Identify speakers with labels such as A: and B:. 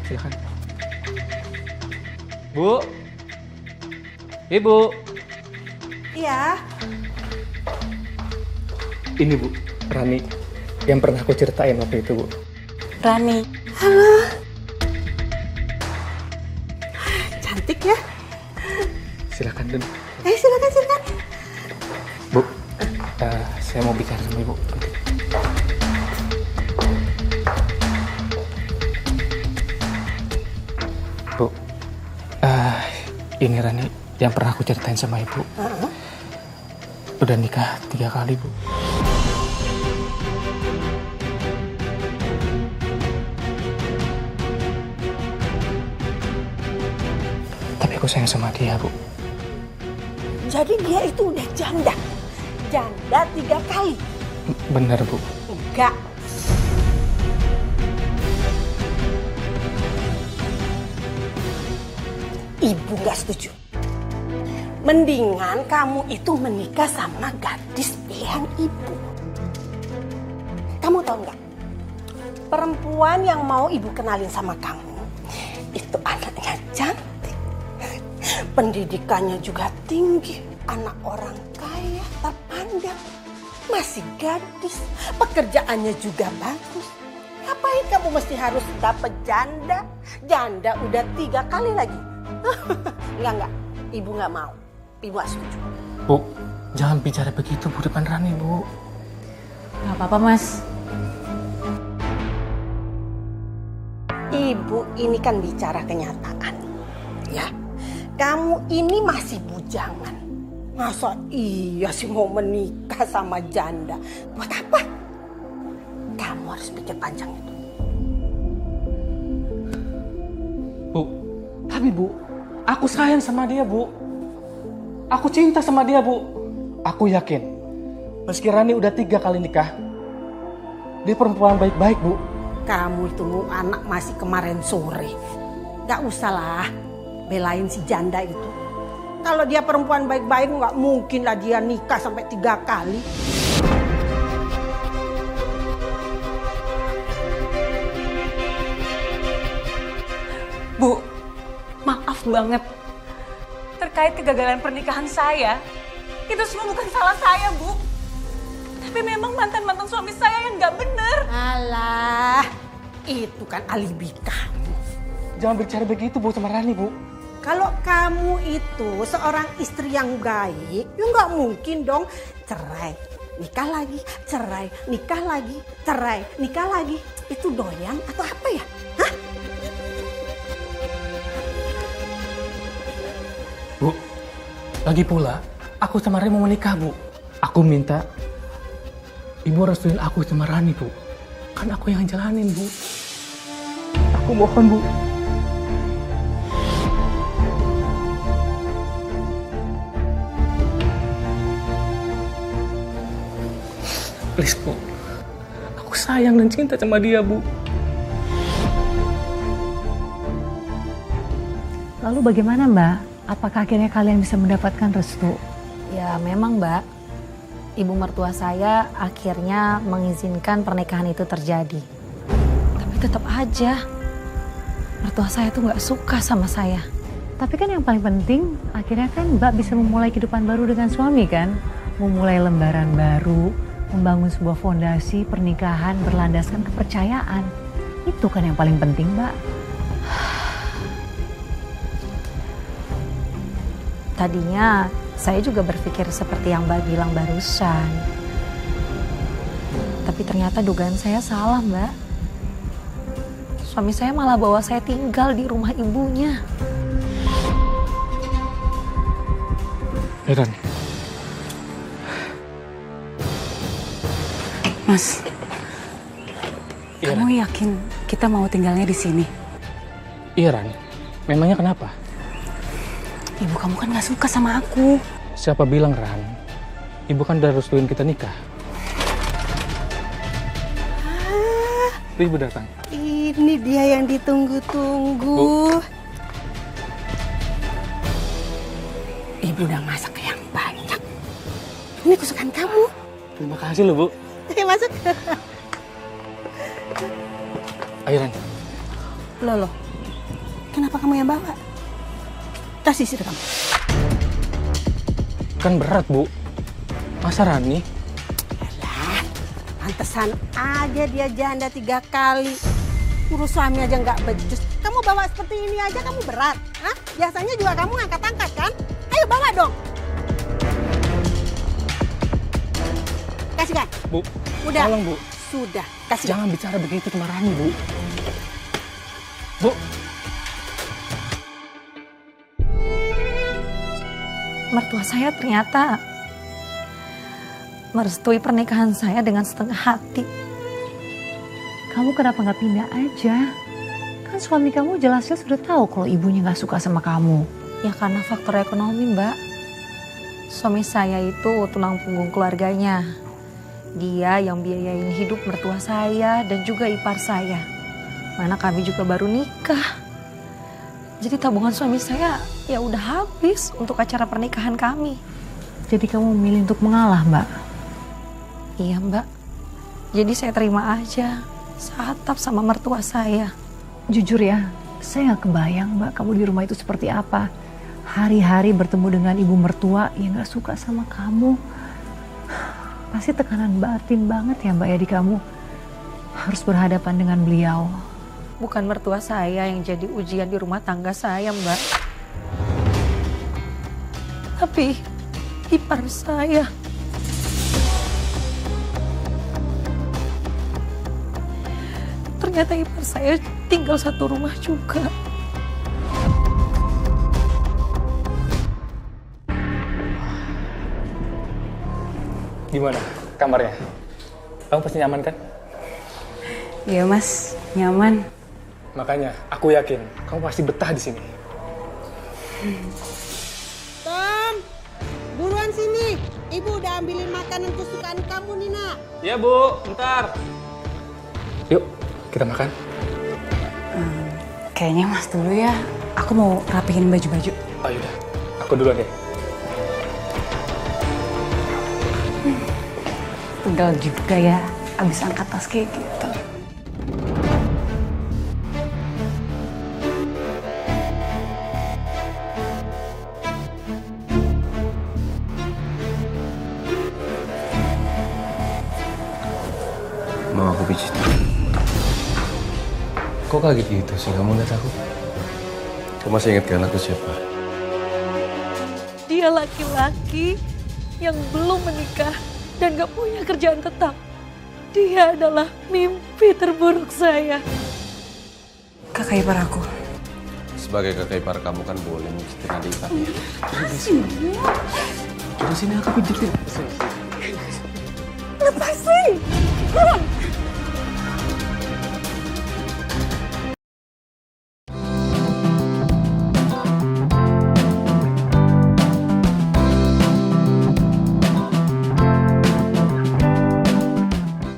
A: Silakan. Bu. Ibu.
B: Iya.
A: Ini Bu, Rani. Yang pernah aku ceritain waktu itu, Bu.
B: Rani. Halo. Cantik ya.
A: Silakan duduk.
B: Silakan.
A: Bu, saya mau bicara sama Ibu. Bu, ini Rani yang pernah aku ceritain sama Ibu. Udah nikah 3 kali, Bu. Tapi aku sayang sama dia, Bu.
B: Jadi dia itu udah janda. Janda 3 kali.
A: Bener, Bu.
B: Enggak. Ibu gak setuju. Mendingan kamu itu menikah sama gadis pilihan ibu. Kamu tahu nggak? Perempuan yang mau ibu kenalin sama kamu itu anaknya cantik, pendidikannya juga tinggi, anak orang kaya, terpandang, masih gadis, pekerjaannya juga bagus. Ngapain kamu mesti harus dapet janda? Janda udah 3 kali lagi. Enggak, ibu nggak mau. Ibu gak setuju.
A: Bu, jangan bicara begitu Bu depan Rani, Bu.
C: Gak apa-apa, Mas.
B: Ibu ini kan bicara kenyataan. Ya, kamu ini masih bujangan. Masa iya sih mau menikah sama janda? Buat apa? Kamu harus pikir panjang itu.
A: Bu, tapi Bu, aku sayang sama dia, Bu. Aku cinta sama dia, Bu. Aku yakin, meski Rani udah 3 kali nikah, dia perempuan baik-baik, Bu.
B: Kamu itu anak masih kemarin sore. Gak usah lah belain si janda itu. Kalau dia perempuan baik-baik gak mungkin lah dia nikah sampai 3 kali.
C: Bu, maaf banget. Terkait kegagalan pernikahan saya, itu semua bukan salah saya, Bu. Tapi memang mantan-mantan suami saya yang nggak bener.
B: Alah, itu kan alibi kamu.
A: Jangan bicara begitu, Bu, sama Rani, Bu.
B: Kalau kamu itu seorang istri yang baik, ya nggak mungkin dong cerai, nikah lagi, cerai, nikah lagi, cerai, nikah lagi. Itu doyan atau apa ya? Hah?
A: Bu, lagi pula, aku sama Rani mau menikah, Bu. Aku minta Ibu restuin aku sama Rani, Bu. Kan aku yang jalanin, Bu. Aku mohon, Bu. Please, Bu. Aku sayang dan cinta sama dia, Bu.
C: Lalu bagaimana, Mbak? Apakah akhirnya kalian bisa mendapatkan restu?
D: Ya memang Mbak, ibu mertua saya akhirnya mengizinkan pernikahan itu terjadi. Tapi tetap aja, mertua saya tuh gak suka sama saya.
C: Tapi kan yang paling penting, akhirnya kan Mbak bisa memulai kehidupan baru dengan suami kan? Memulai lembaran baru, membangun sebuah fondasi pernikahan berlandaskan kepercayaan. Itu kan yang paling penting, Mbak.
D: Tadinya saya juga berpikir seperti yang Mbak bilang barusan. Tapi ternyata dugaan saya salah, Mbak. Suami saya malah bawa saya tinggal di rumah ibunya.
A: Ran.
C: Mas,
A: Iya,
C: kamu yakin kita mau tinggalnya di sini?
A: Iya, Ran. Memangnya kenapa?
C: Ibu kamu kan gak suka sama aku.
A: Siapa bilang, Ran? Ibu kan udah restuin kita nikah. Ibu datang.
B: Ini dia yang ditunggu-tunggu. Ibu udah masak yang banyak. Ini kesukaan kamu.
A: Terima kasih loh, Bu.
B: Ayo masuk.
A: Ayo, Ran.
B: Loh, Kenapa kamu yang bawa? Kasih istri kamu.
A: Kan berat, Bu. Masa Rani?
B: Alah, pantesan aja dia janda 3 kali. Urus suami aja nggak becus. Kamu bawa seperti ini aja kamu berat. Hah? Biasanya juga kamu angkat-angkat kan? Ayo bawa dong. Kasihkan.
A: Bu,
B: Udah.
A: tolong, Bu.
B: Sudah, kasih.
A: Jangan bicara begitu sama Rani, Bu. Bu,
D: Mertua saya ternyata merestui pernikahan saya dengan setengah hati.
C: Kamu kenapa nggak pindah aja? Kan suami kamu jelas-jelas sudah tahu kalau ibunya nggak suka sama kamu.
D: Ya karena faktor ekonomi, Mbak. Suami saya itu tulang punggung keluarganya. Dia yang biayain hidup mertua saya dan juga ipar saya. Mana kami juga baru nikah. Jadi tabungan suami saya ya udah habis untuk acara pernikahan kami.
C: Jadi kamu memilih untuk mengalah, Mbak?
D: Iya, Mbak. Jadi saya terima aja, seatap sama mertua saya.
C: Jujur ya, saya nggak kebayang, Mbak, kamu di rumah itu seperti apa. Hari-hari bertemu dengan ibu mertua yang nggak suka sama kamu. Pasti tekanan batin banget ya, Mbak, ya di kamu. Harus berhadapan dengan beliau.
D: Bukan mertua saya yang jadi ujian di rumah tangga saya, Mbak. Tapi ipar saya. Ternyata ipar saya tinggal satu rumah juga.
A: gimana kamarnya? Kamu pasti nyaman kan?
E: Iya Mas, nyaman.
A: Makanya aku yakin kamu pasti betah di sini.
B: Tom, buruan sini. Ibu udah ambilin makanan kesukaan kamu, Nina.
A: Iya Bu, bentar. Yuk, kita makan.
E: Kayaknya Mas dulu ya. Aku mau rapihin baju-baju.
A: Oh yaudah, aku duluan deh.
E: Pegal juga ya, abis angkat tas kayak gitu.
F: Mau aku pijit. Kok kaget gitu sih kamu lihat aku? Kau masih ingat kan aku siapa?
D: Dia laki-laki yang belum menikah dan gak punya kerjaan tetap. Dia adalah mimpi terburuk saya.
E: Kakak ipar aku.
F: Sebagai kakak ipar kamu kan boleh mijitin adik iparnya.
A: Dari sini aku pijitin.
B: Lepasin! Buruan!